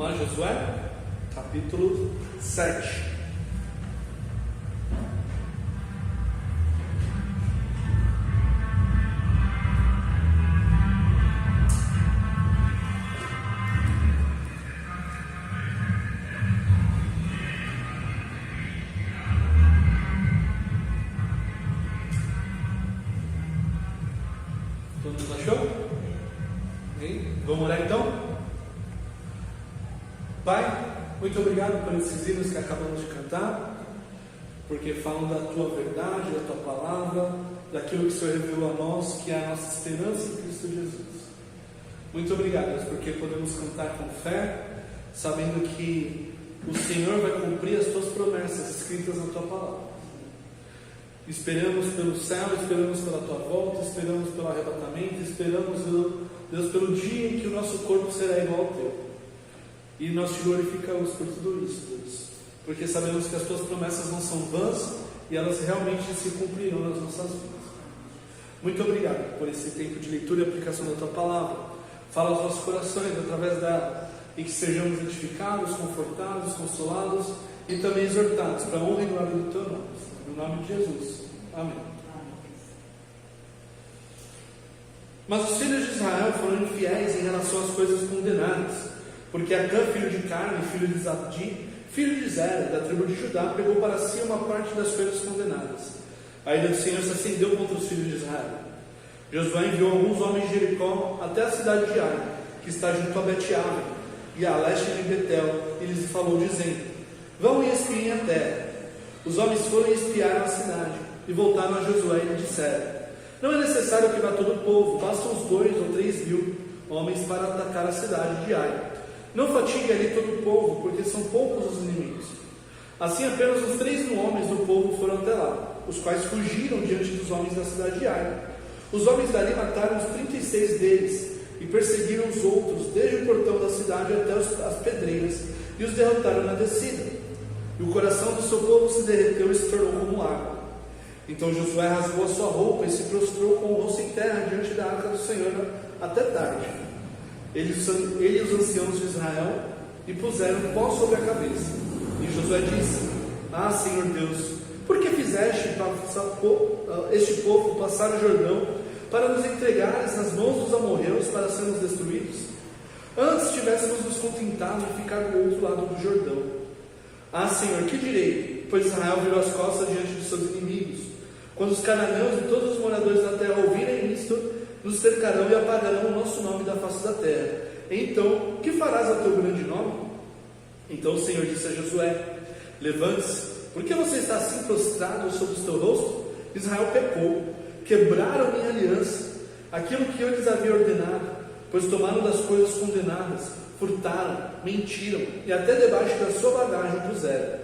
Vamos lá, Josué, capítulo 7. Todo mundo achou? Vamos orar então? Pai, muito obrigado por esses hinos que acabamos de cantar, porque falam da Tua verdade, da Tua palavra, daquilo que o Senhor revelou a nós, que é a nossa esperança em Cristo Jesus. Muito obrigado, Deus, porque podemos cantar com fé, sabendo que o Senhor vai cumprir as Tuas promessas escritas na Tua palavra. Esperamos pelo céu, esperamos pela Tua volta, esperamos pelo arrebatamento, esperamos, Deus, pelo dia em que o nosso corpo será igual ao Teu. E nós Te glorificamos por tudo isso, Deus, porque sabemos que as Tuas promessas não são vãs e elas realmente se cumprirão nas nossas vidas. Muito obrigado por esse tempo de leitura e aplicação da Tua palavra. Fala aos nossos corações através dela, e que sejamos edificados, confortados, consolados e também exortados para a honra e glória do Teu nome. No nome de Jesus. Amém. Mas os filhos de Israel foram infiéis em relação às coisas condenadas, porque Acã, filho de Carme, filho de Zabdi, filho de Zera, da tribo de Judá, pegou para si uma parte das coisas condenadas. A ira do Senhor se acendeu contra os filhos de Israel. Josué enviou alguns homens de Jericó até a cidade de Ai, que está junto a Bet-Aven, e a leste de Betel, e lhes falou, dizendo: vão e espiem a terra. Os homens foram e espiaram a cidade, e voltaram a Josué e lhe disseram: não é necessário que vá todo o povo, bastam uns 2 ou 3 mil homens para atacar a cidade de Ai. Não fatigue ali todo o povo, porque são poucos os inimigos. Assim apenas uns 3 mil homens do povo foram até lá, os quais fugiram diante dos homens da cidade de Ai. Os homens dali mataram os 36 deles, e perseguiram os outros, desde o portão da cidade até as pedreiras, e os derrotaram na descida. E o coração do seu povo se derreteu e se tornou como água. Então Josué rasgou a sua roupa e se prostrou com o rosto em terra diante da arca do Senhor até tarde. Ele e os anciãos de Israel e puseram pó sobre a cabeça. E Josué disse: ah, Senhor Deus, por que fizeste este povo passar o Jordão para nos entregares nas mãos dos amorreus para sermos destruídos? Antes tivéssemos nos contentado em ficar do outro lado do Jordão. Ah, Senhor, que direi? Pois Israel virou as costas diante de seus inimigos. Quando os cananeus e todos os moradores da terra ouvirem isto, nos cercarão e apagarão o nosso nome da face da terra. Então, que farás ao teu grande nome? Então o Senhor disse a Josué: levante-se, porque você está assim prostrado sobre o teu rosto? Israel pecou, quebraram minha aliança, aquilo que eu lhes havia ordenado, pois tomaram das coisas condenadas, furtaram, mentiram, e até debaixo da sua bagagem puseram.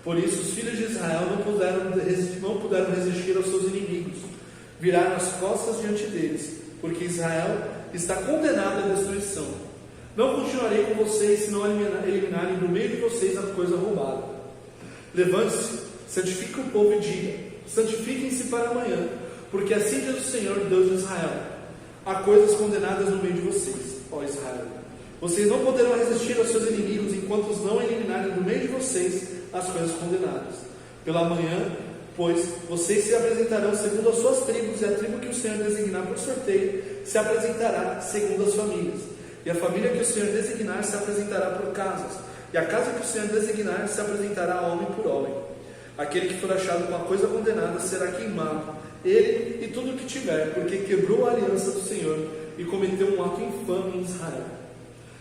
Por isso os filhos de Israel não puderam resistir aos seus inimigos, viraram as costas diante deles, porque Israel está condenado à destruição. Não continuarei com vocês, se não eliminarem do meio de vocês a coisa roubada. Levante-se, santifique o povo e diga: santifiquem-se para amanhã, porque assim diz o Senhor, Deus de Israel: há coisas condenadas no meio de vocês, ó Israel. Vocês não poderão resistir aos seus inimigos enquanto os não eliminarem do meio de vocês as coisas condenadas. Pela manhã, pois, vocês se apresentarão segundo as suas tribos, e a tribo que o Senhor designar por sorteio se apresentará segundo as famílias, e a família que o Senhor designar se apresentará por casas, e a casa que o Senhor designar se apresentará homem por homem. Aquele que for achado com a coisa condenada será queimado, ele e tudo o que tiver, porque quebrou a aliança do Senhor e cometeu um ato infame em Israel.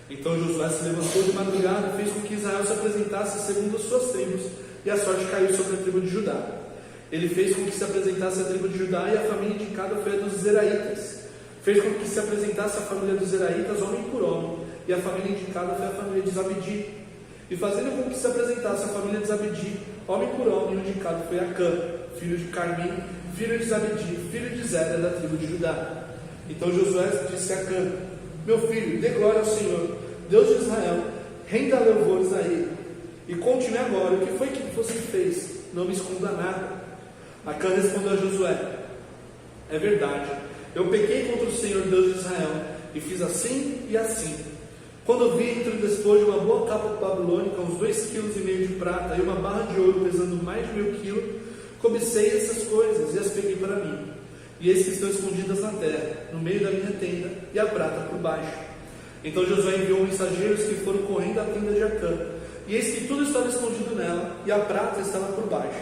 Então Josué se levantou de madrugada e fez com que Israel se apresentasse segundo as suas tribos, e a sorte caiu sobre a tribo de Judá. Ele fez com que se apresentasse a tribo de Judá, e a família indicada foi a dos Zeraitas. Fez com que se apresentasse a família dos Zeraitas, homem por homem, e a família indicada foi a família de Zabdi. E fazendo com que se apresentasse a família de Zabdi, homem por homem, o indicado foi Acã, filho de Carmi, filho de Zabdi, filho de Zera, da tribo de Judá. Então Josué disse a Acã: meu filho, dê glória ao Senhor, Deus de Israel, renda louvores a Ele, e conte-me agora o que foi que você fez, não me esconda nada. Acã respondeu a Josué: é verdade, eu pequei contra o Senhor Deus de Israel, e fiz assim e assim. Quando vi entre o despojo uma boa capa babilônica, uns 2,5 kg de prata e uma barra de ouro pesando mais de 1.000 kg, cobicei essas coisas e as peguei para mim. E eis que estão escondidas na terra, no meio da minha tenda, e a prata por baixo. Então Josué enviou mensageiros que foram correndo à tenda de Acã, e eis que tudo estava escondido nela, e a prata estava por baixo.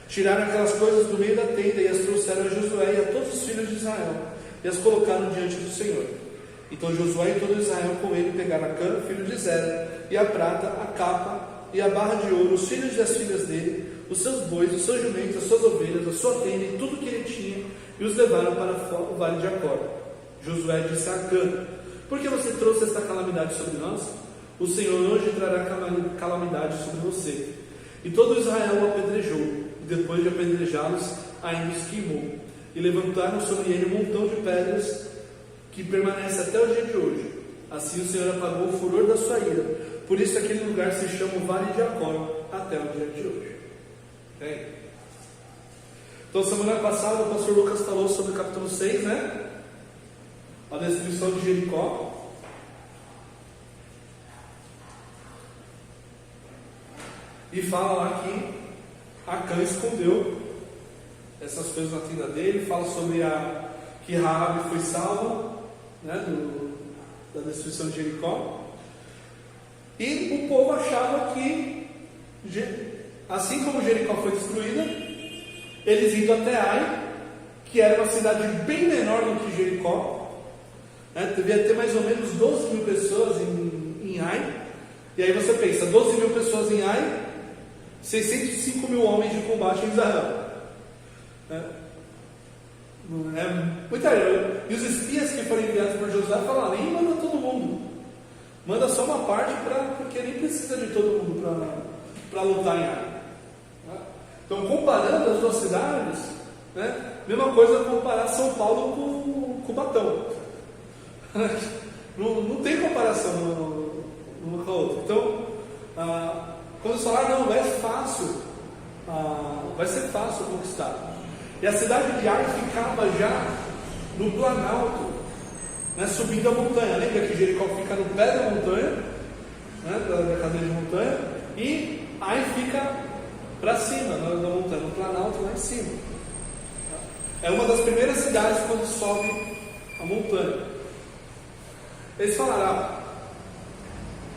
Tiraram aquelas coisas do meio da tenda e as trouxeram a Josué e a todos os filhos de Israel, e as colocaram diante do Senhor. Então Josué e todo Israel com ele pegaram Acã, filho de Zera, e a prata, a capa e a barra de ouro, os filhos e as filhas dele, os seus bois, os seus jumentos, as suas ovelhas, a sua tenda e tudo que ele tinha, e os levaram para o vale de Acor. Josué disse a Acã: por que você trouxe esta calamidade sobre nós? O Senhor hoje trará calamidade sobre você. E todo Israel o apedrejou, e depois de apedrejá-los, ainda os queimou. E levantaram sobre ele um montão de pedras que permanece até o dia de hoje. Assim o Senhor apagou o furor da sua ira. Por isso aquele lugar se chama o Vale de Acor até o dia de hoje. Okay? Então, semana passada o pastor Lucas falou sobre o capítulo 6, né? A destruição de Jericó. E fala lá que Acã escondeu essas coisas na tenda dele. Fala sobre que Raabe foi salva, né, da destruição de Jericó. E o povo achava que, assim como Jericó foi destruída, eles indo até Ai, que era uma cidade bem menor do que Jericó, né, devia ter mais ou menos 12 mil pessoas em Ai. E aí você pensa, 12 mil pessoas em Ai, 605 mil homens de combate em Israel. Muita. E os espias que foram enviados por Josué falaram: nem manda todo mundo, manda só uma parte, porque nem precisa de todo mundo para lutar em Ai. Então, comparando as duas cidades, né, mesma coisa comparar São Paulo com Cubatão. Não tem comparação uma com a outra. Então, quando eles falaram: não, vai ser fácil conquistar. E a cidade de Ai ficava já no Planalto, né, subindo a montanha. Lembra que Jericó fica no pé da montanha, né, da cadeia de montanha, e Ai fica para cima da montanha, no Planalto lá em cima. É uma das primeiras cidades quando sobe a montanha. Eles falaram: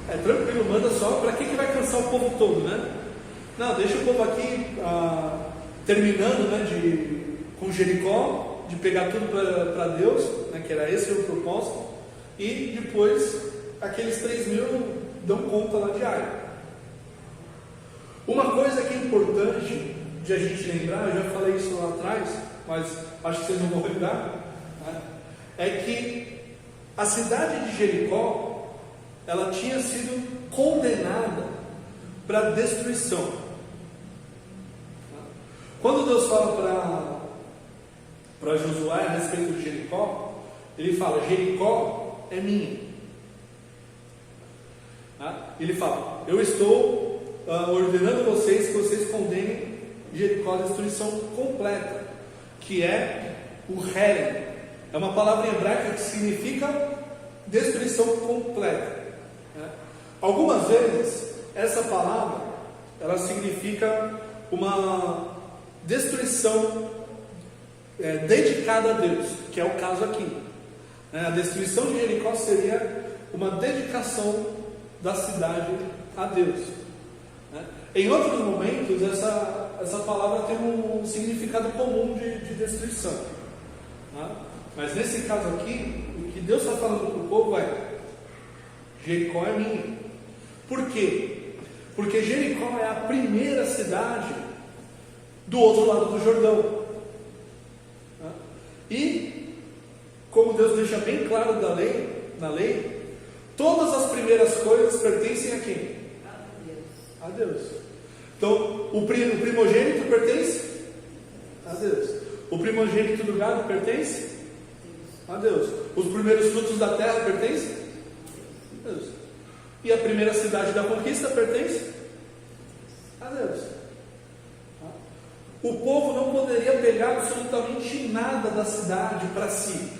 é tranquilo, manda só. Para que vai cansar o povo todo, né? Não, deixa o povo aqui terminando, né, com Jericó, de pegar tudo para Deus, né, que era esse o propósito, e depois aqueles 3 mil dão conta lá de Ai. Uma coisa que é importante de a gente lembrar, eu já falei isso lá atrás, mas acho que vocês não vão lembrar, né, é que a cidade de Jericó, ela tinha sido condenada para destruição. Quando Deus fala para Josué a respeito de Jericó, ele fala: Jericó é minha. Ele fala: eu estou ordenando vocês que vocês condenem Jericó à destruição completa, que é o Herem. É uma palavra hebraica que significa destruição completa. Algumas vezes essa palavra ela significa uma destruição dedicada a Deus, que é o caso aqui. A destruição de Jericó seria uma dedicação da cidade a Deus. Em outros momentos, essa palavra tem um significado comum de destruição. Mas nesse caso aqui, o que Deus está falando para o povo é: Jericó é minha. Por quê? Porque Jericó é a primeira cidade do outro lado do Jordão. E, como Deus deixa bem claro na lei, todas as primeiras coisas pertencem a quem? A Deus. Então, o primogênito pertence a Deus. O primogênito do gado pertence a Deus. Os primeiros frutos da terra pertencem a Deus. E a primeira cidade da conquista pertence a Deus. O povo não poderia pegar absolutamente nada da cidade para si.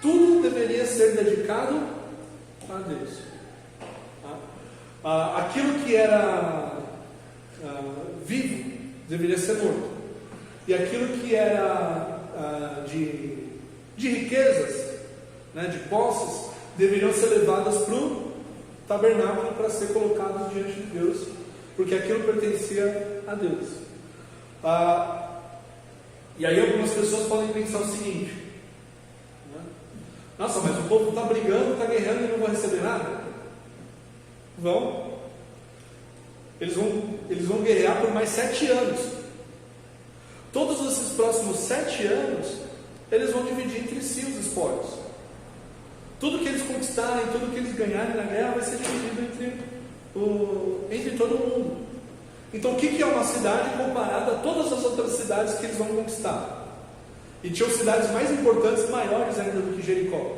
Tudo deveria ser dedicado a Deus. Aquilo que era vivo deveria ser morto, e aquilo que era de riquezas, né, de posses, deveriam ser levadas para o tabernáculo para ser colocados diante de Deus, porque aquilo pertencia a Deus. E aí algumas pessoas podem pensar o seguinte, né? Nossa, mas o povo está brigando, está guerreando e não vai receber nada? Eles vão guerrear por mais 7 anos. Todos esses próximos 7 anos, eles vão dividir entre si os espólios. Tudo que eles conquistarem, tudo que eles ganharem na guerra vai ser dividido entre todo mundo. Então o que é uma cidade comparada a todas as outras cidades que eles vão conquistar? E tinham cidades mais importantes, maiores ainda do que Jericó.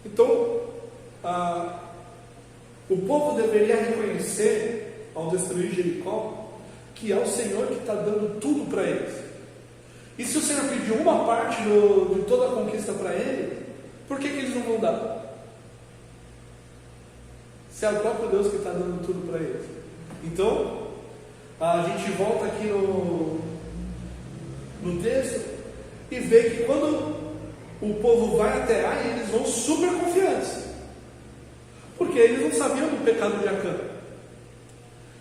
Então o povo deveria reconhecer, ao destruir Jericó, que é o Senhor que está dando tudo para eles. E se o Senhor pediu uma parte de toda a conquista para ele, por que eles não vão dar? Se é o próprio Deus que está dando tudo para eles. Então, a gente volta aqui no texto e vê que quando o povo vai até Ai, eles vão super confiantes, porque eles não sabiam do pecado de Acã.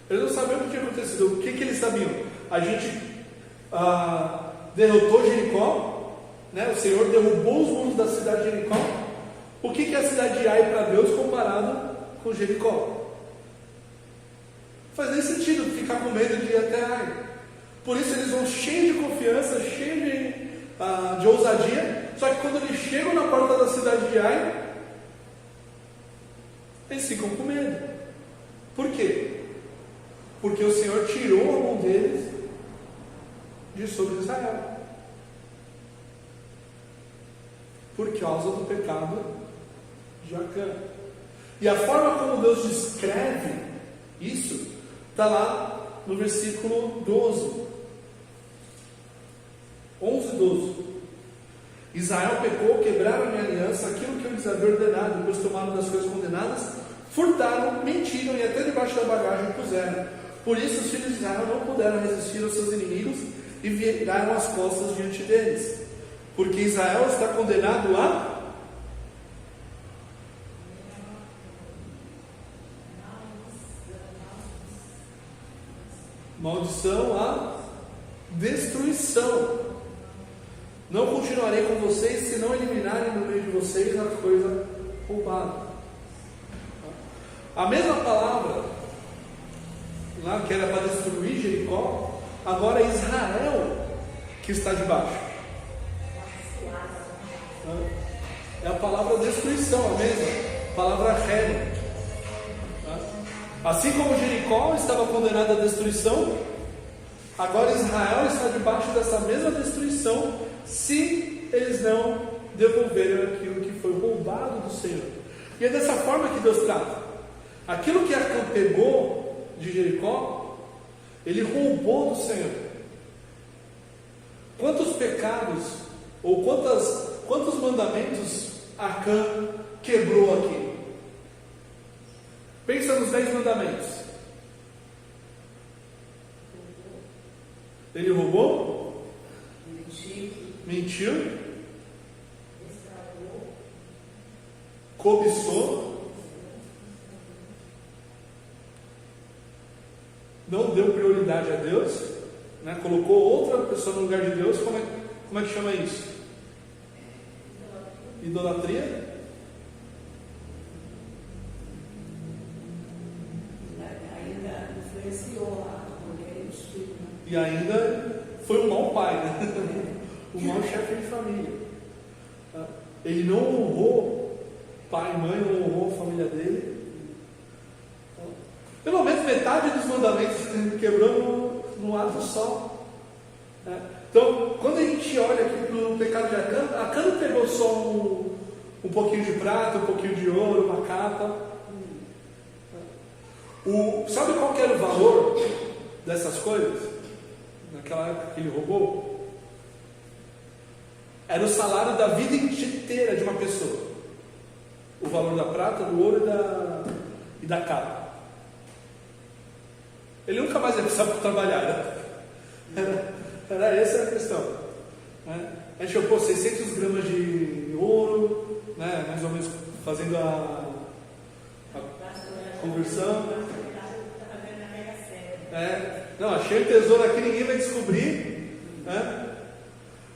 Eles não sabiam o que tinha acontecido. O que eles sabiam? A gente derrotou Jericó, né? O Senhor derrubou os muros da cidade de Jericó. O que é a cidade de Ai para Deus comparado com Jericó? Faz nem sentido ficar com medo de ir até Ai. Por isso eles vão cheios de confiança, cheios de ousadia. Só que quando eles chegam na porta da cidade de Ai, eles ficam com medo. Por quê? Porque o Senhor tirou a mão deles de sobre Israel, por causa do pecado de Acã. E a forma como Deus descreve isso está lá no versículo 11 e 12. Israel pecou, quebraram a minha aliança, aquilo que eu lhes havia ordenado, depois tomaram das coisas condenadas, furtaram, mentiram e até debaixo da bagagem puseram. Por isso os filhos de Israel não puderam resistir aos seus inimigos e viraram as costas diante deles, porque Israel está condenado a maldição, a destruição. Não continuarei com vocês se não eliminarem no meio de vocês a coisa roubada. A mesma palavra lá que era para destruir Jericó, agora é Israel que está debaixo. É a palavra destruição, a mesma palavra ré. Assim como Jericó estava condenado à destruição, agora Israel está debaixo dessa mesma destruição, se eles não devolverem aquilo que foi roubado do Senhor. E é dessa forma que Deus trata. Aquilo que Acã pegou de Jericó, ele roubou do Senhor. Quantos pecados ou quantos mandamentos Acã quebrou aqui? Pensa nos 10 mandamentos. Ele roubou? Mentiu? Cobiçou? Não deu prioridade a Deus, né? Colocou outra pessoa no lugar de Deus. Como é que chama isso? Idolatria? Ainda influenciou lá, porque espírito. E ainda foi um mau pai, né? Um mau chefe de família. Ele não honrou pai e mãe, não honrou a família dele. Pelo menos metade dos mandamentos quebrou no ato só. Então, quando a gente olha aqui para o pecado de Acã, Acã não pegou só um pouquinho de prata, um pouquinho de ouro, uma capa. Sabe qual que era o valor dessas coisas? Naquela época que ele roubou? Era o salário da vida inteira de uma pessoa. o valor da prata, do ouro e da capa. Ele nunca mais ia precisar trabalhar, né? Era essa a questão, né? A gente pôs 600 gramas de ouro, né? Mais ou menos fazendo a conversão. Não, achei o tesouro aqui, ninguém vai descobrir, né?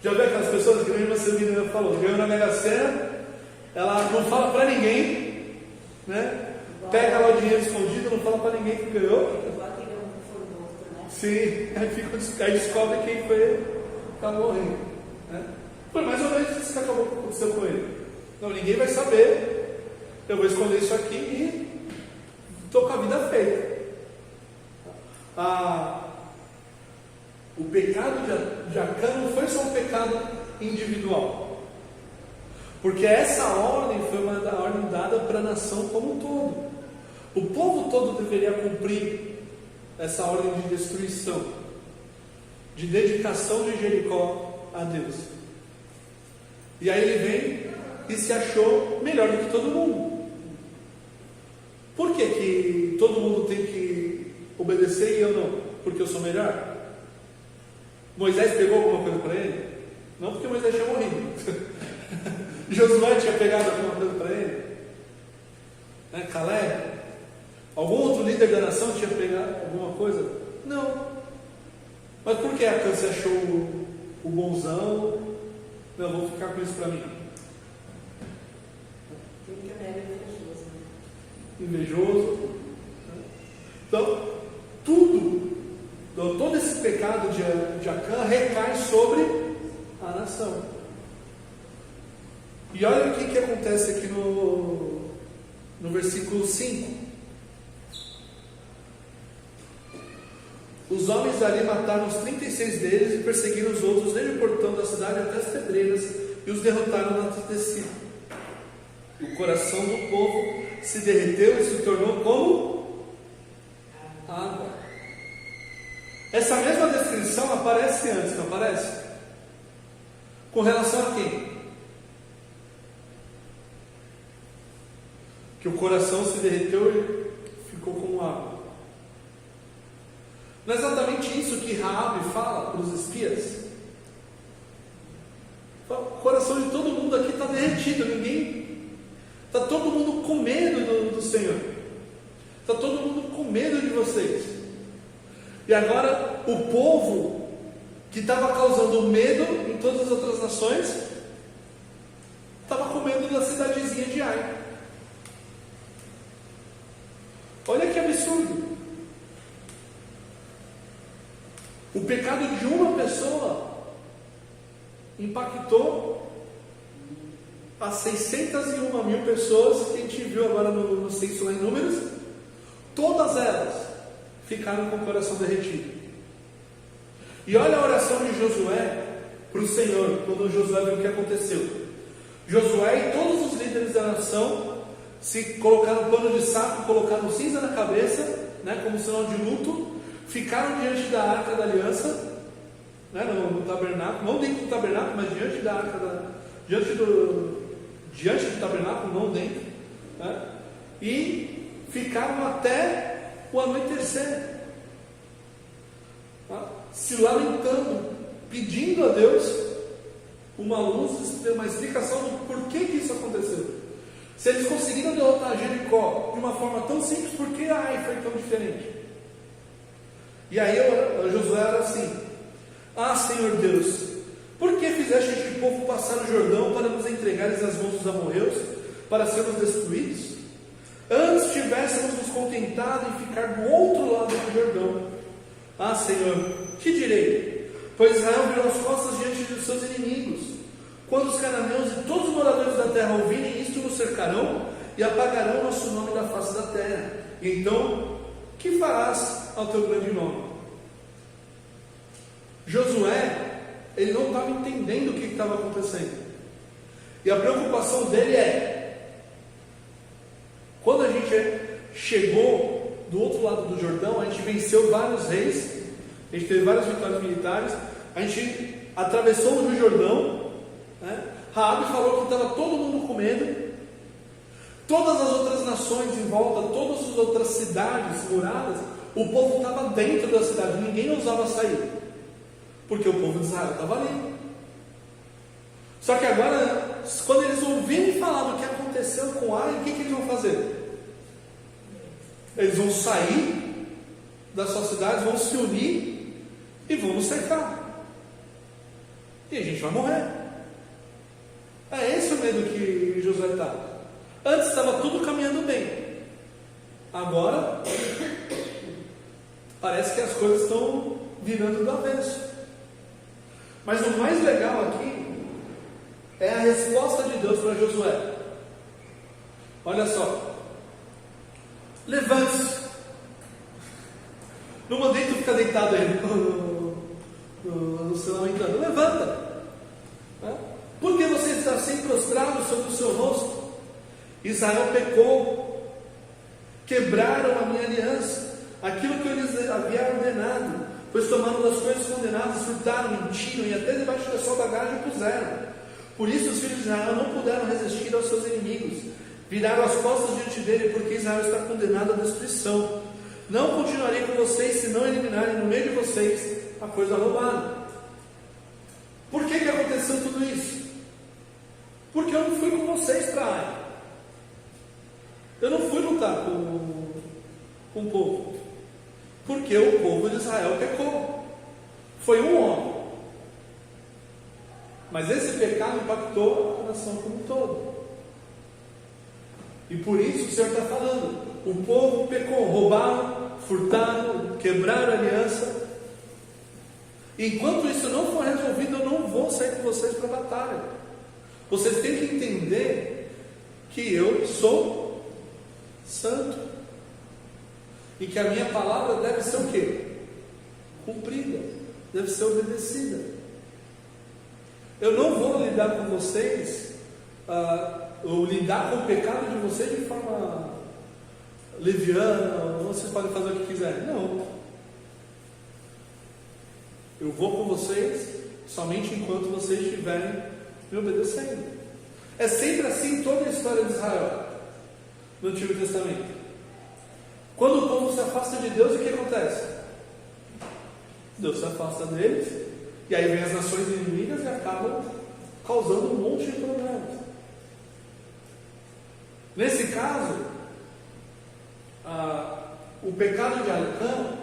Já viu aquelas pessoas que a minha irmã falou, ganhou na Mega Sena, ela não fala para ninguém, né? Pega lá o dinheiro escondido, não fala para ninguém que ganhou. Sim, aí descobre quem foi, está morrendo, né? Foi mais ou menos isso que aconteceu com ele. Não, ninguém vai saber, eu vou esconder isso aqui e estou com a vida feita. O pecado de Acã não foi só um pecado individual, porque essa ordem foi uma ordem dada para a nação como um todo. O povo todo deveria cumprir essa ordem de destruição, de dedicação de Jericó a Deus. E aí ele vem e se achou melhor do que todo mundo. Por que todo mundo tem que obedecer e eu não? Porque eu sou melhor? Moisés pegou alguma coisa para ele? Não, porque Moisés tinha morrido. Josué tinha pegado alguma coisa para ele? Né? Caleb? Algum outro líder da nação tinha pegado alguma coisa? Não. Mas por que Acã se achou o bonzão? Não, vou ficar com isso para mim. Porque era invejoso. Invejoso. Então, todo esse pecado de Acã recai sobre a nação. E olha o que acontece aqui no versículo 5. Os homens ali mataram os 36 deles e perseguiram os outros desde o portão da cidade até as pedreiras e os derrotaram na tecido. O coração do povo se derreteu e se tornou como água. Essa mesma descrição aparece antes, não aparece? Com relação a quem? Que o coração se derreteu e ficou como água. Não é exatamente isso que Raabe fala para os espias? O coração de todo mundo aqui está derretido, está todo mundo com medo do Senhor, está todo mundo com medo de vocês. E agora o povo que estava causando medo em todas as outras nações estava com medo da cidadezinha de Ai. Olha que absurdo. O pecado de uma pessoa impactou as 601 mil pessoas que a gente viu agora no censo lá em Números. Todas elas ficaram com o coração derretido. E olha a oração de Josué para o Senhor, quando Josué viu o que aconteceu. Josué e todos os líderes da nação se colocaram pano de saco, colocaram cinza na cabeça, né, como sinal de luto. Ficaram diante da arca da aliança, né, no tabernáculo, não dentro do tabernáculo, mas diante da arca, diante do tabernáculo, não dentro, né, e ficaram até o anoitecer, tá, se lamentando, pedindo a Deus uma luz, uma explicação do porquê que isso aconteceu. Se eles conseguiram derrotar Jericó de uma forma tão simples, por que Ai foi tão diferente? E aí Josué era assim: ah, Senhor Deus, por que fizeste este povo passar o Jordão para nos entregares nas mãos dos amorreus, para sermos destruídos? Antes tivéssemos nos contentado em ficar do outro lado do Jordão. Ah, Senhor, que direi? Pois Israel virou as costas diante dos seus inimigos. Quando os cananeus e todos os moradores da terra ouvirem isto, nos cercarão e apagarão nosso nome da face da terra. E então, que farás ao teu grande nome? Josué, ele não estava entendendo o que estava acontecendo. E a preocupação dele quando a gente chegou do outro lado do Jordão, a gente venceu vários reis, a gente teve várias vitórias militares, a gente atravessou o Rio Jordão, né? Raabe falou que estava todo mundo com medo. Todas as outras nações em volta, todas as outras cidades muradas, o povo estava dentro da cidade, ninguém ousava sair, porque o povo de Israel estava ali. Só que agora, quando eles ouvirem falar do que aconteceu com Ai, o que eles vão fazer? Eles vão sair das suas cidades, vão se unir e vão nos cercar. E a gente vai morrer. É esse o medo que Josué está. Antes estava tudo caminhando bem. Agora, parece que as coisas estão virando do avesso. Mas o mais legal aqui é a resposta de Deus para Josué. Olha só. Levante-se. Não mandei tu ficar deitado aí no sinal entrando. Levanta. Por que você está assim prostrado sobre o seu rosto? Israel pecou. Quebraram a minha aliança, aquilo que eu lhes havia ordenado, pois tomaram das coisas condenadas, furtaram, mentiram e até debaixo da sua bagagem puseram. Por isso os filhos de Israel não puderam resistir aos seus inimigos, viraram as costas diante dele, porque Israel está condenado à destruição. Não continuarei com vocês, se não eliminarem no meio de vocês a coisa roubada. Por que aconteceu tudo isso? Porque eu não fui com vocês para Ai. Eu não fui lutar com o povo, porque o povo de Israel pecou. Foi um homem. Mas esse pecado impactou a nação como um todo. E por isso o Senhor está falando: o povo pecou, roubaram, furtaram, quebraram a aliança. Enquanto isso não for resolvido, eu não vou sair com vocês para a batalha. Vocês têm que entender que eu sou santo, e que a minha palavra deve ser o quê? Cumprida, deve ser obedecida. Eu não vou lidar com vocês, ou lidar com o pecado de vocês de forma leviana, ou vocês podem fazer o que quiserem. Não. Eu vou com vocês somente enquanto vocês estiverem me obedecendo. É sempre assim em toda a história de Israel, no Antigo Testamento. Quando o povo se afasta de Deus, o que acontece? Deus se afasta deles, e aí vem as nações inimigas e acabam causando um monte de problemas. Nesse caso, o pecado de Acã,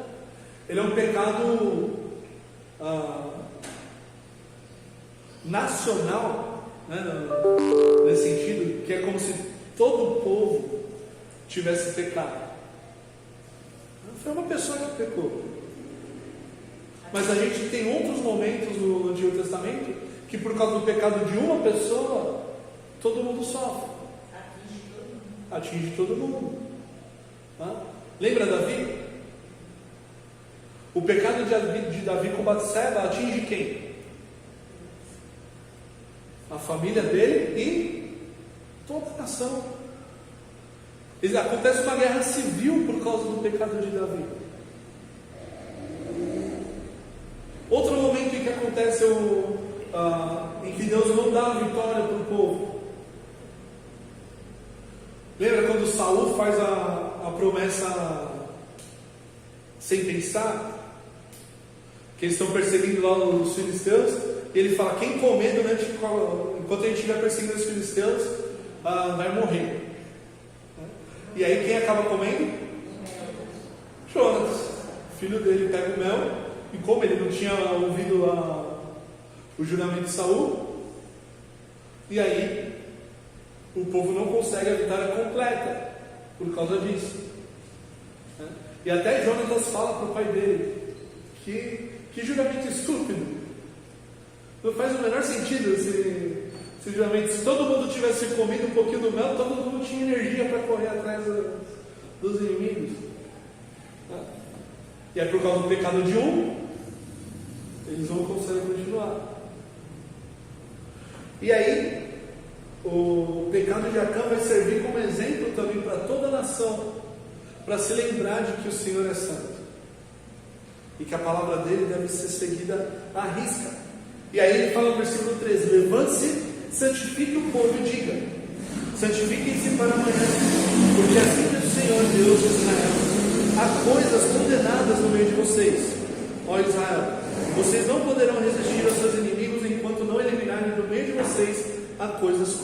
ele é um pecado nacional, né, nesse sentido, que é como se todo o povo tivesse pecado. Foi uma pessoa que pecou. Mas a gente tem outros momentos no Antigo Testamento que, por causa do pecado de uma pessoa, todo mundo sofre. Atinge todo mundo. Lembra Davi? O pecado de Davi com Batseba atinge quem? A família dele e toda a nação. Acontece uma guerra civil por causa do pecado de Davi. Outro momento em que acontece em que Deus não dá a vitória para o povo. Lembra quando Saul faz a promessa sem pensar? Que eles estão perseguindo lá os filisteus, e ele fala: quem comer enquanto a gente estiver perseguindo os filisteus, vai morrer. E aí quem acaba comendo? Jonas, filho dele, pega o mel, e como ele não tinha ouvido o juramento de Saul, e aí o povo não consegue a vitória completa por causa disso. E até Jonas fala para o pai dele: que juramento estúpido, não faz o menor sentido esse juramento. Se todo mundo tivesse comido um pouquinho do mel, todo mundo tinha energia para correr atrás dos inimigos. E é por causa do pecado de um, eles não conseguem continuar. E aí o pecado de Acã vai servir como exemplo também para toda a nação, para se lembrar de que o Senhor é santo e que a palavra dele deve ser seguida à risca. E aí ele fala no versículo 13: levante-se, santifique o povo e diga: santifiquem-se para amanhã, porque assim diz o Senhor Deus de Israel: há coisas condenadas no meio de vocês, ó Israel. Vocês não poderão resistir aos seus inimigos enquanto não eliminarem do meio de vocês as coisas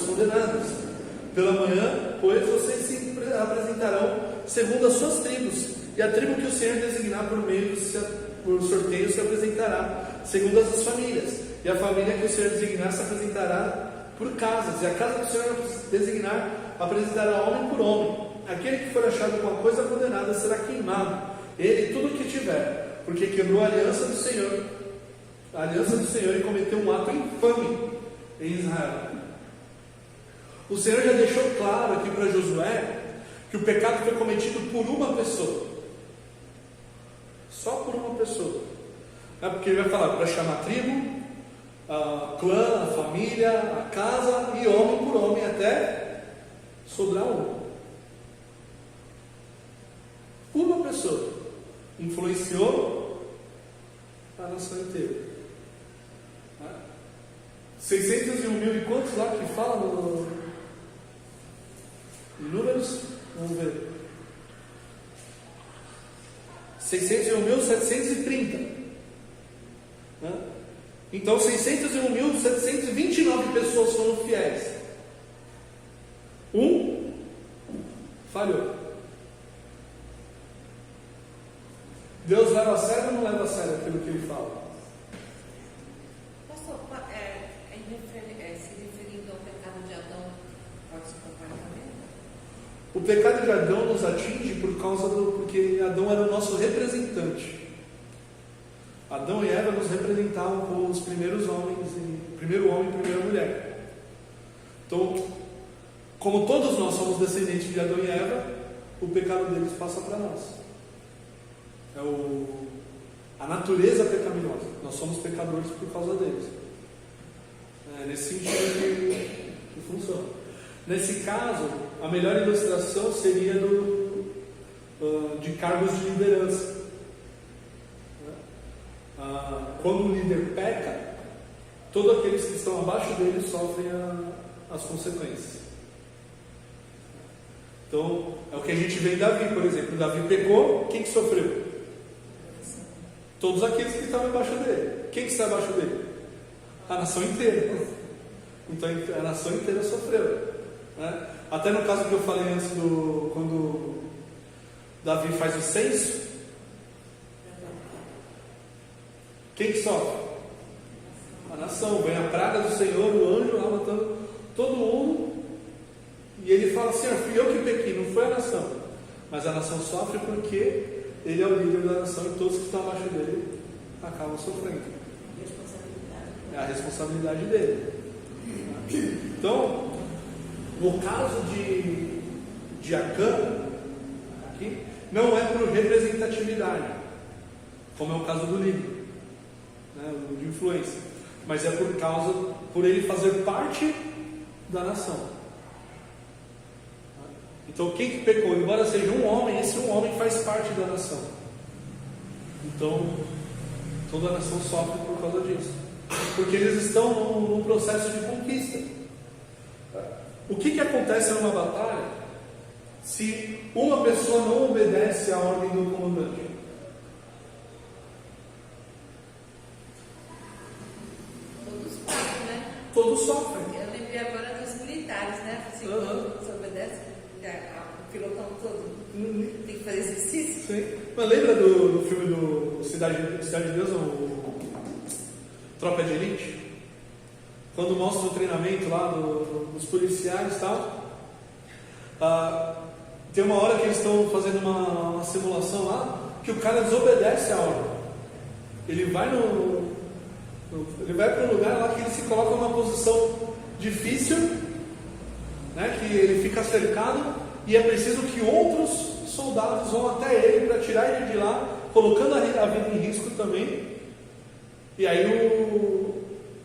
condenadas. Pela manhã, pois, vocês se apresentarão segundo as suas tribos, e a tribo que o Senhor designar por sorteio se apresentará segundo as suas famílias, e a família que o Senhor designar se apresentará por casas, e a casa que o Senhor designar apresentará homem por homem. Aquele que for achado com a coisa condenada será queimado, ele e tudo o que tiver, porque quebrou a aliança do Senhor, e cometeu um ato infame em Israel. O Senhor já deixou claro aqui para Josué que o pecado foi cometido por uma pessoa, só por uma pessoa. Porque ele vai falar para chamar a tribo, a clã, a família, a casa, e homem por homem, até sobrar um. Uma pessoa influenciou a nação inteira. 601 mil e quantos lá que fala no Números? Vamos ver. 601.730. Então 601.729 pessoas foram fiéis. Um falhou. Deus leva a sério ou não leva a sério aquilo que ele fala? Pastor, se referindo ao pecado de Adão, pode se comparar também? O pecado de Adão nos atinge porque Adão era o nosso representante. Adão e Eva nos representavam como os primeiros homens, primeiro homem e primeira mulher. Então, como todos nós somos descendentes de Adão e Eva, o pecado deles passa para nós. É a natureza pecaminosa. Nós somos pecadores por causa deles. É nesse sentido que funciona. Nesse caso, a melhor ilustração seria de cargos de liderança. Quando o líder peca, todos aqueles que estão abaixo dele sofrem as consequências. Então, é o que a gente vê em Davi, por exemplo. Davi pecou, quem que sofreu? Todos aqueles que estavam abaixo dele. Quem que está abaixo dele? A nação inteira. Então a nação inteira sofreu, né? Até no caso que eu falei antes, quando Davi faz o censo, quem que sofre? A nação. Vem a praga do Senhor, o anjo lá matando todo mundo, e ele fala assim: fui eu que pequei, não foi a nação. Mas a nação sofre porque ele é o líder da nação, e todos que estão abaixo dele acabam sofrendo. É a responsabilidade dele. Então, no caso de Acã, aqui, não é por representatividade, como é o caso do líder, né, de influência, mas é por ele fazer parte da nação. Então, quem que pecou? Embora seja um homem, esse um homem faz parte da nação. Então, toda a nação sofre por causa disso, porque eles estão num processo de conquista. O que acontece numa batalha se uma pessoa não obedece à ordem do comandante? Todos sofrem, né? Todos sofrem. Eu lembrei agora dos militares, né? Se obedece, o pilotão todo tem que fazer exercício. Sim. Mas lembra do filme do Cidade de Deus, o Tropa de Elite? Quando mostra o treinamento lá dos policiais e tal, tem uma hora que eles estão fazendo uma simulação lá, que o cara desobedece a ordem. Ele vai para um lugar lá que ele se coloca numa posição difícil, né, que ele fica cercado, e é preciso que outros soldados vão até ele para tirar ele de lá, colocando a vida em risco também. E aí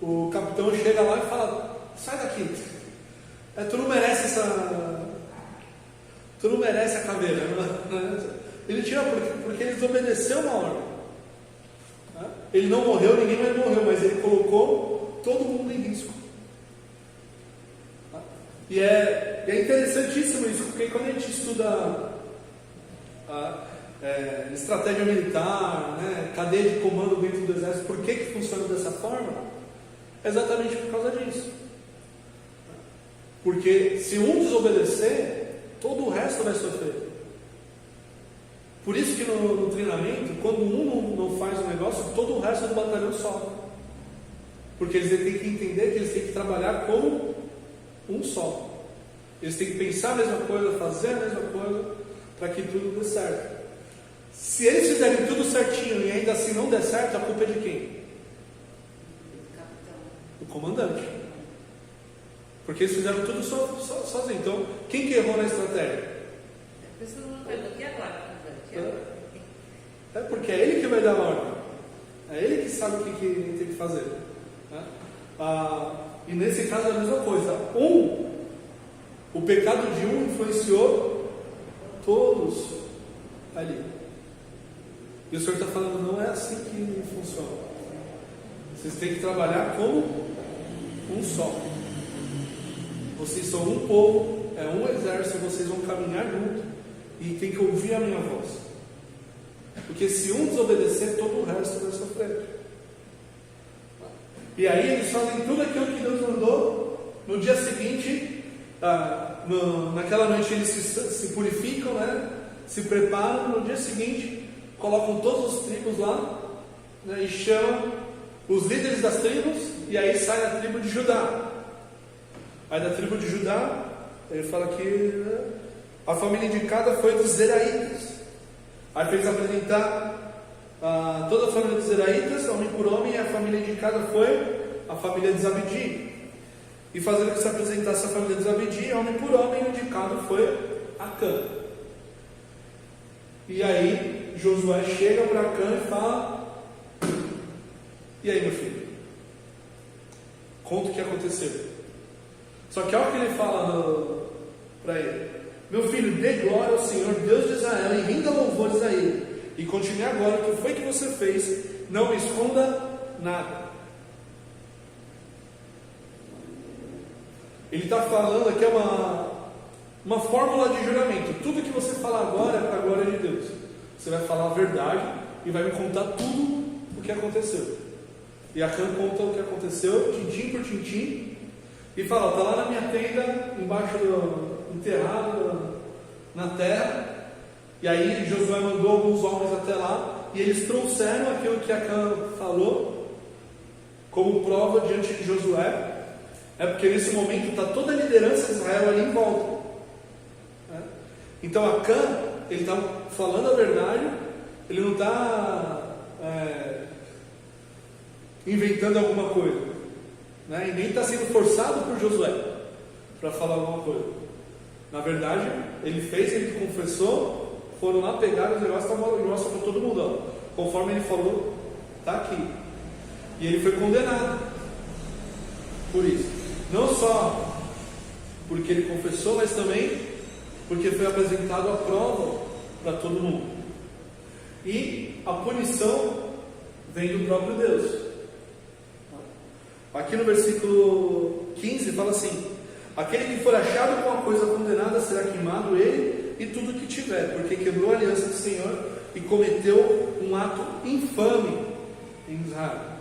o capitão chega lá e fala: sai daqui, tu não merece a caveira. Ele tira porque ele desobedeceu uma ordem. Ele não morreu, ninguém mais morreu, mas ele colocou todo mundo em risco. E E é interessantíssimo isso, porque quando a gente estuda estratégia militar, né, cadeia de comando dentro do exército, por que funciona dessa forma? É exatamente por causa disso. Porque se um desobedecer, todo o resto vai sofrer. Por isso que no treinamento, quando um não faz um negócio, todo o resto do batalhão sofre. Porque eles têm que entender que eles têm que trabalhar como um só. Eles têm que pensar a mesma coisa, fazer a mesma coisa, para que tudo dê certo. Se eles fizerem tudo certinho e ainda assim não der certo, a culpa é de quem? Do comandante. Porque eles fizeram tudo sozinho. Então, quem que errou na estratégia? A pessoa não vai bloquear agora. É porque é ele que vai dar a ordem. É ele que sabe o que tem que fazer. Né? E nesse caso é a mesma coisa. O pecado de um influenciou todos ali. E o Senhor está falando, não é assim que funciona. Vocês têm que trabalhar como um só. Vocês são um povo, é um exército, vocês vão caminhar junto e tem que ouvir a minha voz. Porque se um desobedecer, todo o resto vai sofrer. E aí eles fazem tudo aquilo que Deus mandou. No dia seguinte, naquela noite eles se purificam, né? Se preparam. No dia seguinte, colocam todos os tribos lá, né? E chamam os líderes das tribos. E aí sai a tribo de Judá. Aí da tribo de Judá, ele fala que a família indicada foi dos Zeraitas. Aí fez apresentar toda a família dos Zeraitas, homem por homem, e a família indicada foi a família de Zabdi. E fazendo que se apresentasse a família de Zabdi, homem por homem, o indicado foi Acã. E aí Josué chega para Acã e fala: e aí, meu filho? Conta o que aconteceu. Só que olha o que ele fala para ele: meu filho, dê glória ao Senhor, Deus de Israel, e renda louvores a Ele. E continue agora, o que foi que você fez? Não me esconda nada. Ele está falando aqui uma fórmula de juramento. Tudo que você falar agora é para a glória de Deus. Você vai falar a verdade e vai me contar tudo o que aconteceu. E Acã conta o que aconteceu, tintim por tintim, e fala: está lá na minha tenda, embaixo enterrado na terra. E aí Josué mandou alguns homens até lá, e eles trouxeram aquilo que Acã falou como prova diante de Josué. É porque nesse momento está toda a liderança de Israel ali em volta. Então Acã, ele está falando a verdade, ele não está inventando alguma coisa, né? E nem está sendo forçado por Josué para falar alguma coisa. Na verdade, ele fez, ele confessou, foram lá, pegaram os negócios e mostram para todo mundo, ó. Conforme ele falou, está aqui. E ele foi condenado por isso. Não só porque ele confessou, mas também porque foi apresentado a prova para todo mundo. E a punição vem do próprio Deus. Aqui no versículo 15 fala assim: aquele que for achado com a coisa condenada será queimado ele e tudo que tiver, porque quebrou a aliança do Senhor e cometeu um ato infame em Israel.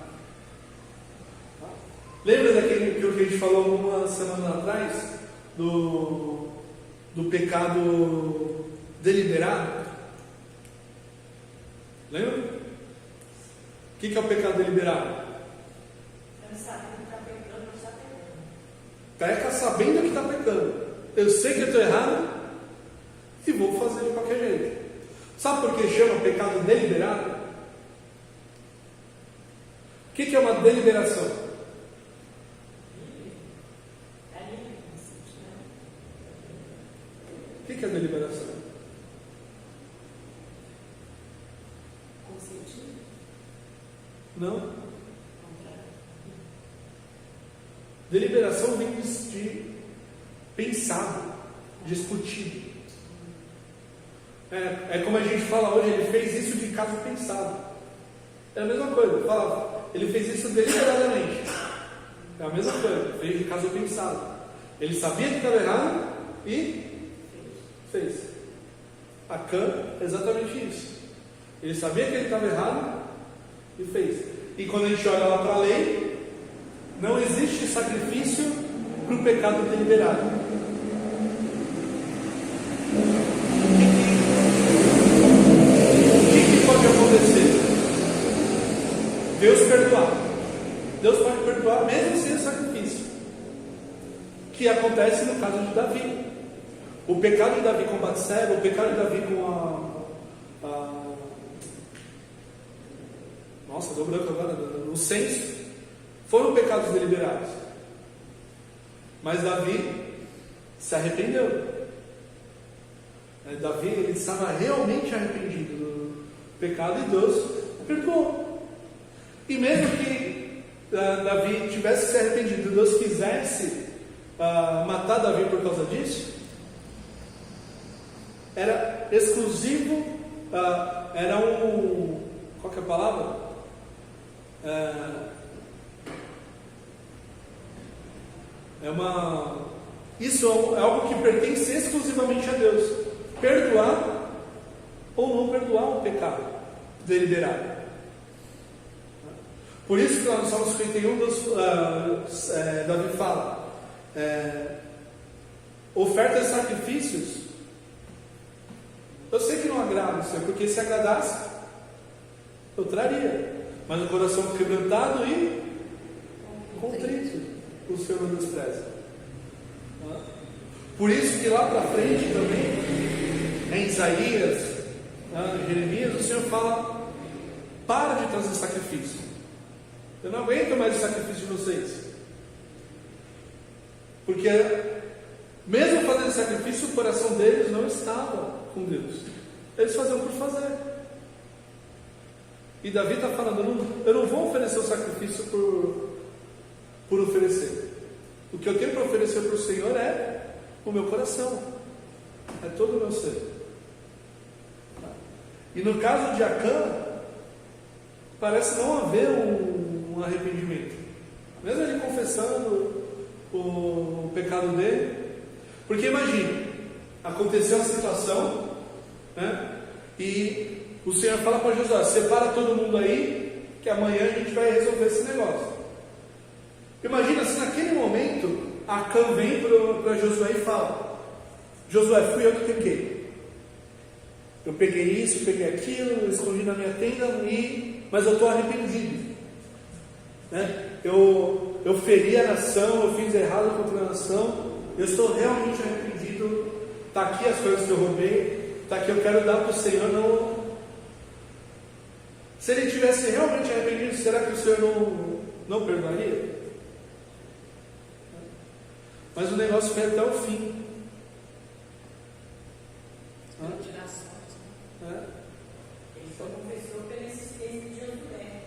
Lembra daquele que a gente falou algumas semanas atrás do pecado deliberado? Lembra? O que é o pecado deliberado? Peca sabendo que está pecando. Eu sei que eu estou errado e vou fazer de qualquer jeito. Sabe por que chama pecado deliberado? O que é uma deliberação? O que é deliberação? Consentir? Não. Deliberação vem de pensado, discutido. É como a gente fala hoje, ele fez isso de caso pensado. É a mesma coisa, fala, ele fez isso deliberadamente. É a mesma coisa, fez de caso pensado. Ele sabia que estava errado e fez. Acã é exatamente isso. Ele sabia que ele estava errado e fez. E quando a gente olha lá para a lei, não existe sacrifício para o pecado deliberado. O que pode acontecer? Deus perdoar. Deus pode perdoar mesmo sem o sacrifício. Que acontece no caso de Davi. O pecado de Davi com Batseba, o pecado de Davi com nossa, deu branco agora, o censo, foram pecados deliberados. Mas Davi se arrependeu. Davi, ele estava realmente arrependido do pecado e Deus perdoou. E mesmo que Davi tivesse se arrependido e Deus quisesse matar Davi por causa disso, era exclusivo, era um, qual que é a palavra? Isso é algo que pertence exclusivamente a Deus. Perdoar ou não perdoar um pecado deliberado. Por isso que lá no Salmo 51 Davi fala, ofertas e sacrifícios, eu sei que não agrada o Senhor, porque se agradasse eu traria, mas o coração quebrantado e contrito o Senhor não despreza. Por isso que lá para frente também, em Isaías, em Jeremias, o Senhor fala: para de trazer sacrifício, eu não aguento mais o sacrifício de vocês. Porque mesmo fazendo sacrifício, o coração deles não estava com Deus, eles faziam por fazer. E Davi está falando: eu não vou oferecer o sacrifício por oferecer. O que eu tenho para oferecer para o Senhor é o meu coração, é todo o meu ser. E no caso de Acã, parece não haver um arrependimento, mesmo ele confessando o pecado dele. Porque imagine, aconteceu a situação, né? E o Senhor fala para Josué: separa todo mundo aí, que amanhã a gente vai resolver esse negócio. Imagina se naquele momento Acã vem para Josué e fala: Josué, fui eu que pequei. Eu peguei isso, peguei aquilo, escondi na minha tenda, mas eu estou arrependido. Né? Eu feri a nação, eu fiz errado contra a nação, eu estou realmente arrependido. Está aqui as coisas que eu roubei, está aqui, eu quero dar para o Senhor. Não... Se ele tivesse realmente arrependido, será que o Senhor não perdoaria? Mas o negócio foi até o fim. Tirar sorte. Ele só confessou pela existência de Josué.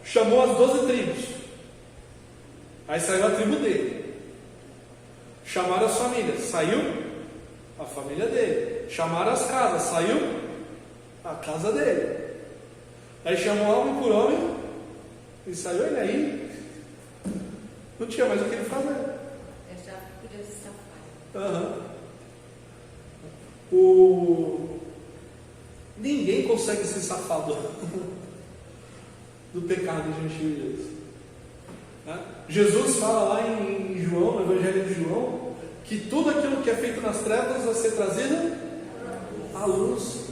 Chamou as 12 tribos. Aí saiu a tribo dele. Chamaram as famílias. Saiu a família dele. Chamaram as casas. Saiu a casa dele. Aí chamou homem por homem e saiu ele aí. Não tinha mais o que ele fazer. Eu já podia se safar. Ninguém consegue se safar do pecado diante de Deus. Jesus fala lá em João, no Evangelho de João, que tudo aquilo que é feito nas trevas vai ser trazido à luz.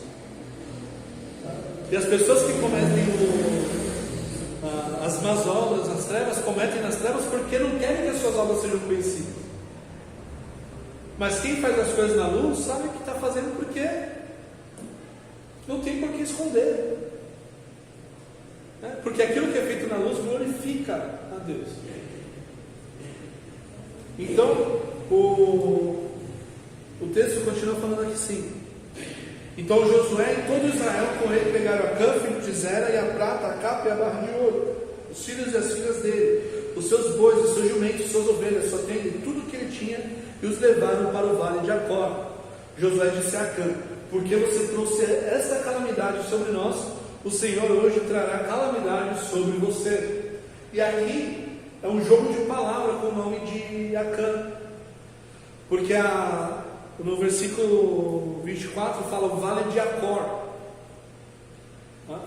E as pessoas que cometem as más obras nas trevas, cometem nas trevas porque não querem que as suas obras sejam conhecidas. Mas quem faz as coisas na luz sabe que está fazendo porque não tem por que esconder. Porque aquilo que é feito na luz glorifica a Deus. Então, o texto continua falando aqui assim: então Josué e todo Israel com ele pegaram Acã, filho de Zera, e a prata, a capa e a barra de ouro, os filhos e as filhas dele, os seus bois, os seus jumentos, suas ovelhas, sua tenda e tudo que ele tinha, e os levaram para o vale de Acor. Josué disse a Acã: porque você trouxe esta calamidade sobre nós, o Senhor hoje trará calamidade sobre você. E aqui é um jogo de palavra com o nome de Acã. Porque no versículo 24 fala o vale de Acor.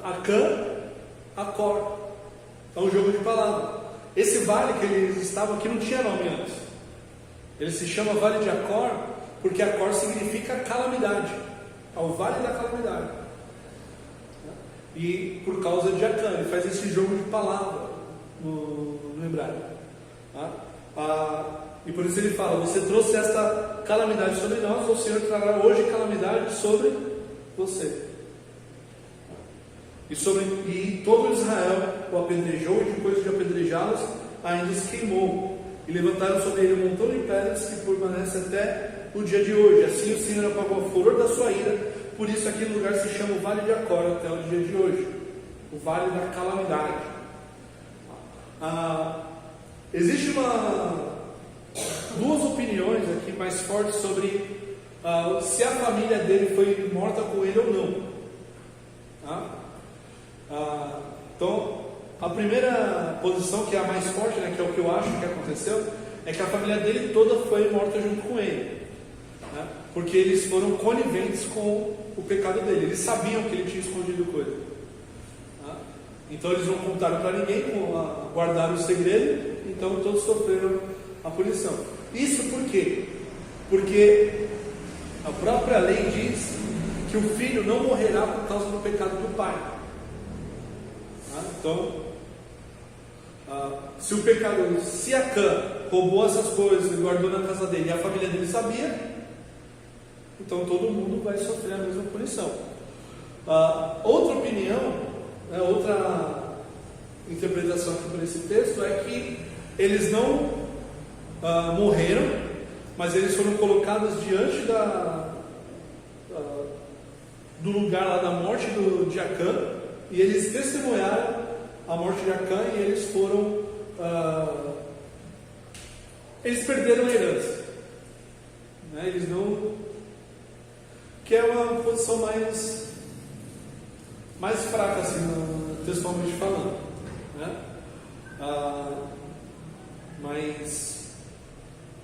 Acã, Acor. É um jogo de palavra. Esse vale que eles estavam aqui não tinha nome antes. Ele se chama Vale de Acor porque Acor significa calamidade. É o vale da calamidade. E por causa de Acã, ele faz esse jogo de palavra no hebraico. E por isso ele fala: você trouxe esta calamidade sobre nós, o Senhor trará hoje calamidade sobre você. E todo Israel o apedrejou, e depois de apedrejá-los, ainda os queimou. E levantaram sobre ele um montão de pedras que permanece até o dia de hoje. Assim o Senhor apagou o furor da sua ira. Por isso aquele lugar se chama o Vale de Acor até o dia de hoje. O Vale da Calamidade. Existe duas opiniões aqui mais fortes sobre se a família dele foi morta com ele ou não. Então, a primeira posição, que é a mais forte, que é o que eu acho que aconteceu, é que a família dele toda foi morta junto com ele, porque eles foram coniventes com o pecado dele. Eles sabiam que ele tinha escondido coisa, então eles não contaram para ninguém, guardaram o segredo. Então todos sofreram a punição. Isso por quê? Porque a própria lei diz que o filho não morrerá por causa do pecado do pai. Então, se Acã roubou essas coisas e guardou na casa dele, e a família dele sabia, então todo mundo vai sofrer a mesma punição. Outra opinião, outra interpretação aqui para esse texto é que eles não morreram, mas eles foram colocados diante do lugar lá da morte de Acã, e eles testemunharam a morte de Acã, e eles foram eles perderam a herança, eles não, que é uma posição mais fraca, assim, textualmente falando, mas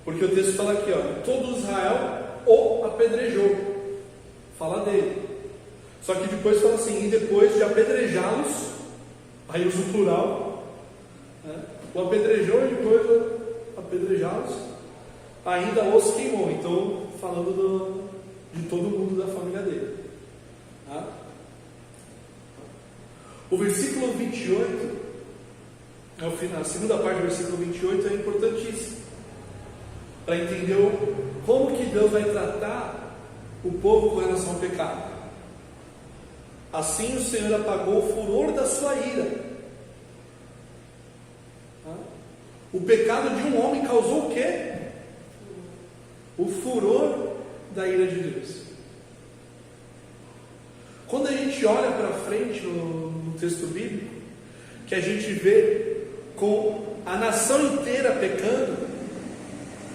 porque o texto fala aqui, todo Israel o apedrejou, fala dele. Só que depois fala assim: e depois de apedrejá-los, aí usa o plural, o apedrejou, e depois de apedrejá-los, ainda os queimou. Então, falando de todo mundo da família dele. O versículo 28, a segunda parte do versículo 28 é importantíssimo para entender como que Deus vai tratar o povo com relação ao pecado. Assim o Senhor apagou o furor da sua ira. O pecado de um homem causou o quê? O furor da ira de Deus. Quando a gente olha para frente no texto bíblico, que a gente vê com a nação inteira pecando,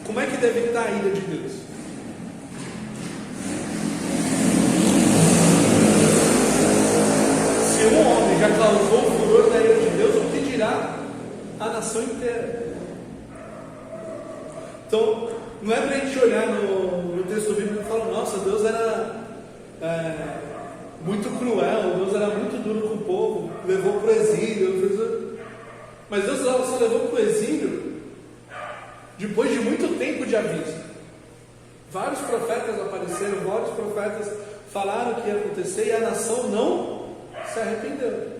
como é que deve estar a ira de Deus? Se um homem já causou o furor da ira de Deus, o que dirá a nação inteira? Então, não é para a gente olhar no texto bíblico e falar: nossa, Deus era muito cruel, Deus era muito duro com o povo, levou para o exílio. Mas Deus só levou para o exílio depois de muito tempo de aviso. Vários profetas apareceram, vários profetas falaram o que ia acontecer, e a nação não se arrependeu.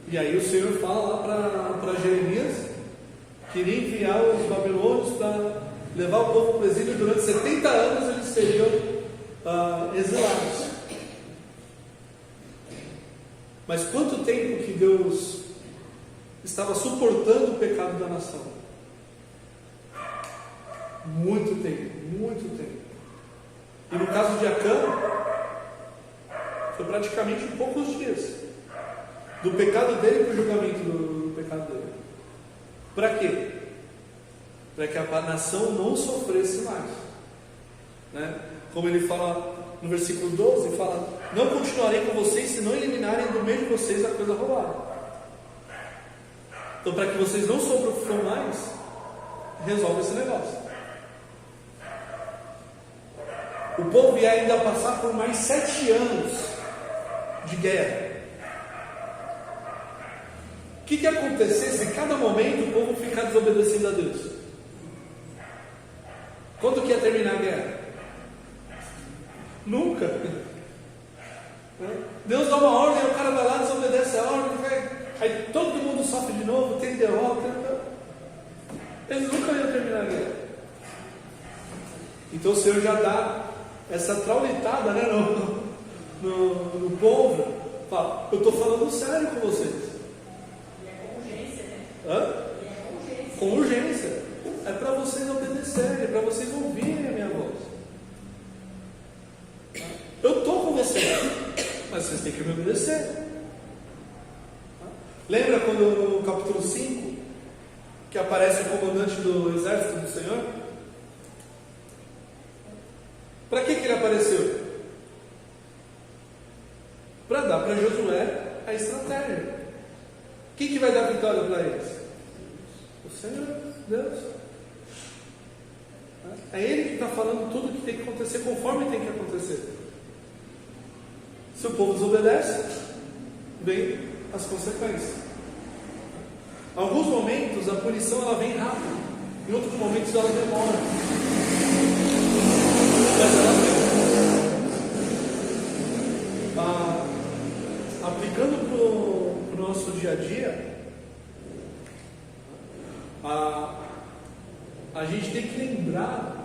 E aí o Senhor fala lá para Jeremias que iria enviar os babilônios para levar o povo para o exílio. Durante 70 anos eles seriam exilados. Mas quanto tempo que Deus estava suportando o pecado da nação? Muito tempo, muito tempo. E no caso de Acã, foi praticamente poucos dias do pecado dele para o julgamento do pecado dele. Para quê? Para que a nação não sofresse mais, Como ele fala no versículo 12, fala: não continuarei com vocês se não eliminarem do meio de vocês a coisa roubada. Então, para que vocês não sofram mais, resolve esse negócio. O povo ia ainda passar por mais 7 anos de guerra. O que ia acontecer se a cada momento o povo ficar desobedecendo a Deus? Quando que ia terminar a guerra? Nunca. Deus dá uma ordem, o cara vai lá, desobedece a ordem, aí todo mundo sofre de novo, tem derrota. Eles nunca iam terminar a guerra. Então o Senhor já dá essa traulitada, né, no povo. Fala, eu estou falando sério com vocês. E é com urgência, né? Hã? E é com urgência. Com urgência. É para vocês obedecerem, é para vocês ouvirem a minha voz. Eu estou com vocês, mas vocês têm que me obedecer. Lembra quando no capítulo 5 que aparece o comandante do exército do Senhor? Para que ele apareceu? Para dar para Josué a estratégia. Quem que vai dar vitória para eles? O Senhor, Deus. É Ele que está falando tudo que tem que acontecer conforme tem que acontecer. Se o povo desobedece, vem as consequências. Em alguns momentos a punição ela vem rápido, em outros momentos ela demora. Mas ela vem. Aplicando para o nosso dia a dia, a gente tem que lembrar,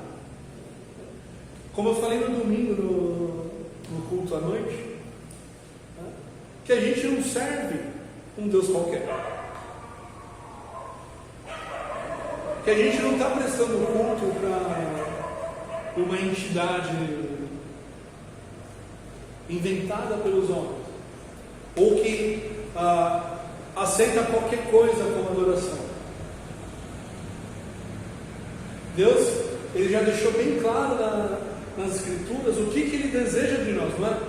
como eu falei no domingo no culto à noite, que a gente não serve um Deus qualquer, que a gente não está prestando culto para uma entidade inventada pelos homens, ou que aceita qualquer coisa como adoração. Deus, Ele já deixou bem claro nas Escrituras o que Ele deseja de nós, não é?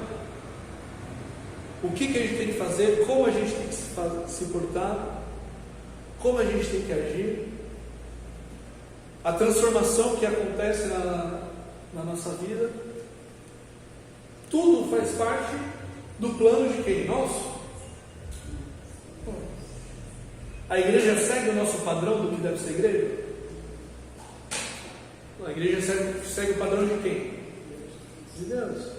O que a gente tem que fazer, como a gente tem que se portar, como a gente tem que agir, a transformação que acontece na nossa vida. Tudo faz parte do plano de quem? Nosso. A igreja segue o nosso padrão do que deve ser igreja? A igreja segue o padrão de quem? De Deus.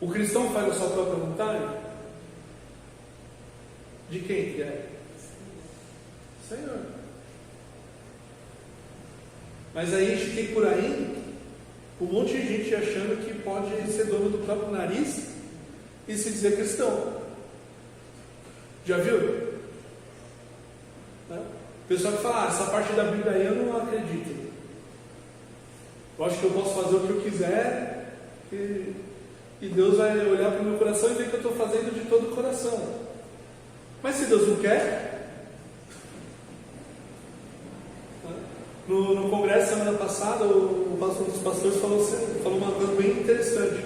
O cristão faz a sua própria vontade? De quem que é? Senhor. Mas aí a gente tem por aí um monte de gente achando que pode ser dono do próprio nariz e se dizer cristão. Já viu? O pessoal que fala, essa parte da Bíblia aí eu não acredito. Eu acho que eu posso fazer o que eu quiser e Deus vai olhar para o meu coração e ver que eu estou fazendo de todo o coração. Mas se Deus não quer... No congresso semana passada, um dos pastores falou uma coisa bem interessante.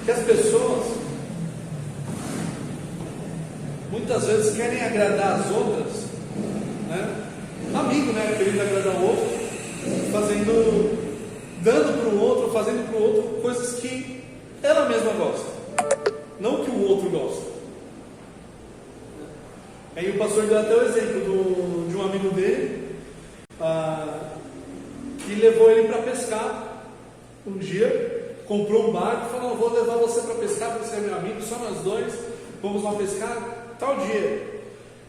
Que as pessoas muitas vezes querem agradar as outras, né? Amigo, né? Querendo agradar o outro, dando para o outro, fazendo para o outro coisas que ela mesma gosta, não que o outro gosta. Aí o pastor deu até o exemplo de um amigo dele, que levou ele para pescar um dia, comprou um barco e falou, vou levar você para pescar, porque você é meu amigo, só nós dois, vamos lá pescar tal dia.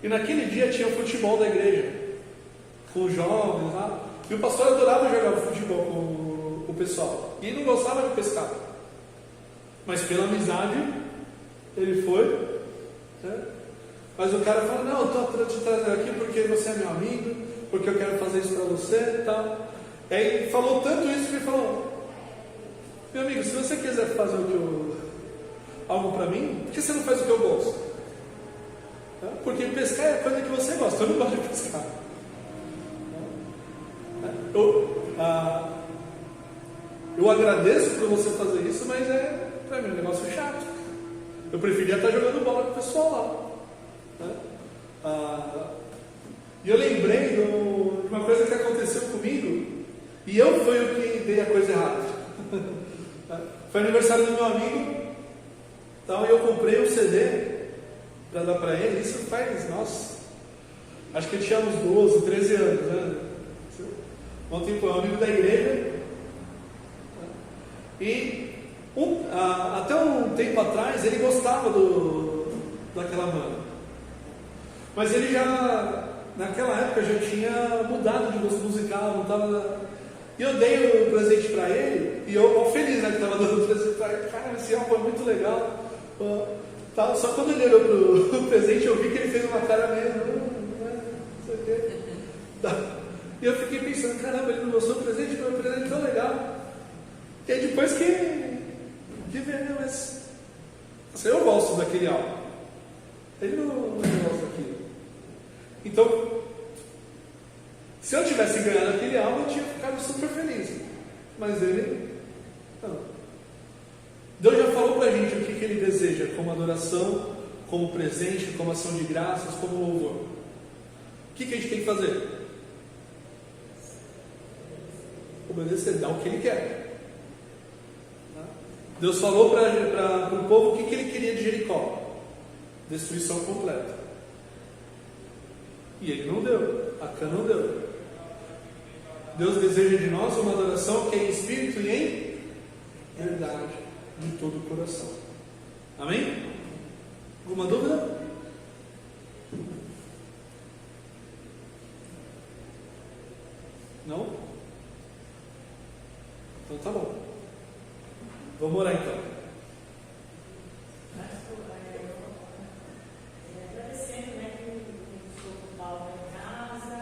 E naquele dia tinha futebol da igreja, com os jovens lá, e o pastor adorava jogar futebol com o pessoal, e não gostava de pescar, mas pela amizade ele foi, né? Mas o cara fala, não, eu estou te trazendo aqui porque você é meu amigo, porque eu quero fazer isso para você e tal. E aí ele falou tanto isso que ele falou, meu amigo, se você quiser fazer algo para mim, por que você não faz o que eu gosto? Porque pescar é a coisa que você gosta, eu não gosto de pescar. Eu agradeço por você fazer isso, mas para mim é um negócio chato. Eu preferia estar jogando bola com o pessoal lá. E eu lembrei de uma coisa que aconteceu comigo, e eu fui o que dei a coisa errada. Foi aniversário do meu amigo, então eu comprei um CD para dar para ele. Isso faz, nossa, acho que ele tinha uns 12, 13 anos, né? Ontem foi um amigo da igreja, e até um tempo atrás ele gostava daquela banda, mas ele já, naquela época, já tinha mudado de gosto musical, não estava. E eu dei o presente para ele, e eu feliz, né, que estava dando o presente para ele. Cara, esse álbum foi muito legal. Só quando ele olhou pro presente, eu vi que ele fez uma cara meio, não sei o quê. E eu fiquei pensando, caramba, ele não gostou do presente, foi um presente tão legal. E aí depois que veio, mas assim, eu gosto daquele álbum. Ele não gosta daquilo. Então, se eu tivesse ganhado aquele álbum, eu tinha ficado super feliz. Mas ele não. Deus já falou pra gente o que ele deseja, como adoração, como presente, como ação de graças, como louvor. O que a gente tem que fazer? Obedecer, dar o que ele quer. Deus falou para o povo o que ele queria de Jericó: destruição completa. E ele não deu, Acã não deu. Deus deseja de nós uma adoração que é em espírito e em verdade, de todo o coração. Amém? Alguma dúvida? Não? Então tá bom. Vamos orar então. Agradecendo, né, que o senhor Paulo em casa,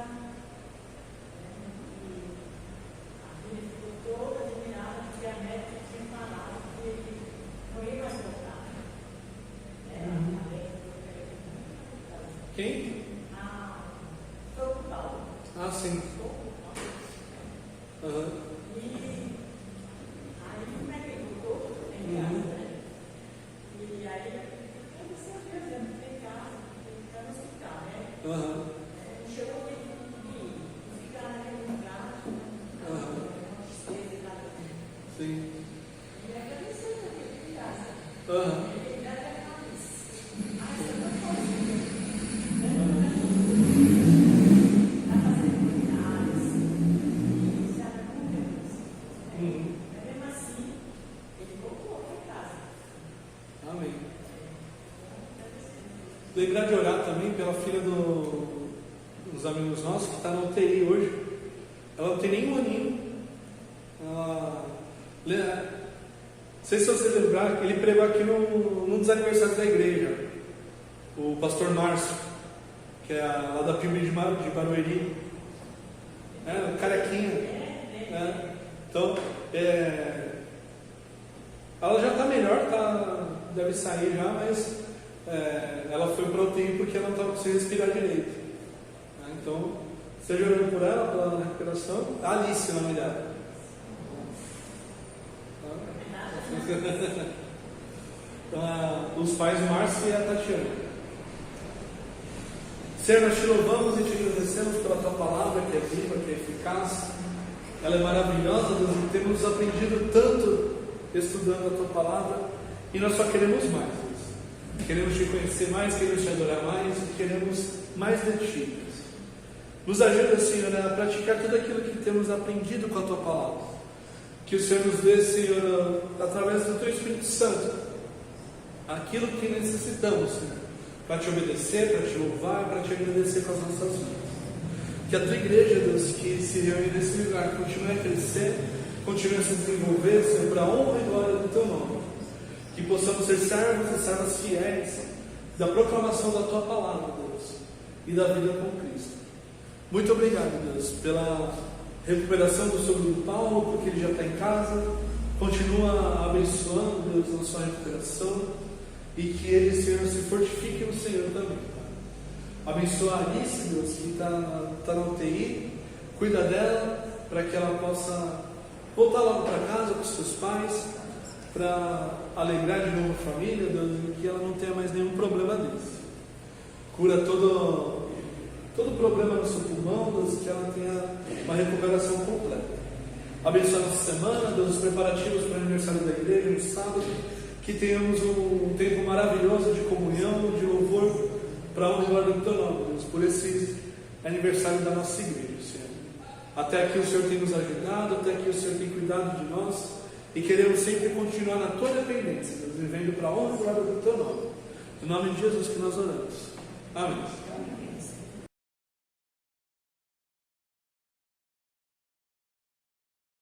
e a vida ficou toda admirada, porque a médica tinha falado que ele não ia mais voltar. Quem? O senhor Paulo. Ah, sim. Aham. Sim. Amém. Lembrar de orar também pela filha dos amigos nossos que está na UTI hoje. Ela não tem nem um aninho. Não sei se você lembrar, ele pregou aqui num dos aniversários da igreja, o pastor Márcio, que é lá da PIB de Barueri, o carequinha. Então, ela já está melhor, deve sair já, mas ela foi para o UTI porque ela não estava conseguindo respirar direito. Então, esteja orando por ela, pela recuperação. Alice, o nome dela. Os pais, o Márcio e a Tatiana. Senhor, nós te louvamos e te agradecemos pela tua palavra, que é viva, que é eficaz. Ela é maravilhosa, Deus, e temos aprendido tanto estudando a tua palavra, e nós só queremos mais, Deus. Queremos te conhecer mais, queremos te adorar mais, e queremos mais de ti, Deus. Nos ajuda, Senhor, a praticar tudo aquilo que temos aprendido com a tua palavra. Que o Senhor nos dê, Senhor, através do teu Espírito Santo, aquilo que necessitamos, Senhor, para te obedecer, para te louvar, para te agradecer com as nossas vidas. Que a tua igreja, Deus, que se reúne nesse lugar, continue a crescer, continue a se desenvolver, Senhor, para a honra e glória do teu nome. Que possamos ser servos e servas fiéis da proclamação da tua palavra, Deus, e da vida com Cristo. Muito obrigado, Deus, pela recuperação do sobrinho Paulo, porque ele já está em casa. Continua abençoando, Deus, na sua recuperação, e que ele, Senhor, se fortifique no Senhor também. Abençoa a Alice, Deus, que está na UTI. Cuida dela, para que ela possa voltar logo para casa com os seus pais, para alegrar de novo a família, Deus, e que ela não tenha mais nenhum problema desse. Cura todo todo problema no seu pulmão, Deus, que ela tenha uma recuperação completa. Abençoa a nossa semana, Deus, os preparativos para o aniversário da igreja no sábado, que tenhamos um tempo maravilhoso de comunhão, de louvor, para a honra e glória do teu nome, Deus, por esse aniversário da nossa igreja, Senhor. Até aqui o Senhor tem nos ajudado, até aqui o Senhor tem cuidado de nós, e queremos sempre continuar na tua dependência, Deus, vivendo para a honra e glória do teu nome. Em nome de Jesus que nós oramos. Amém.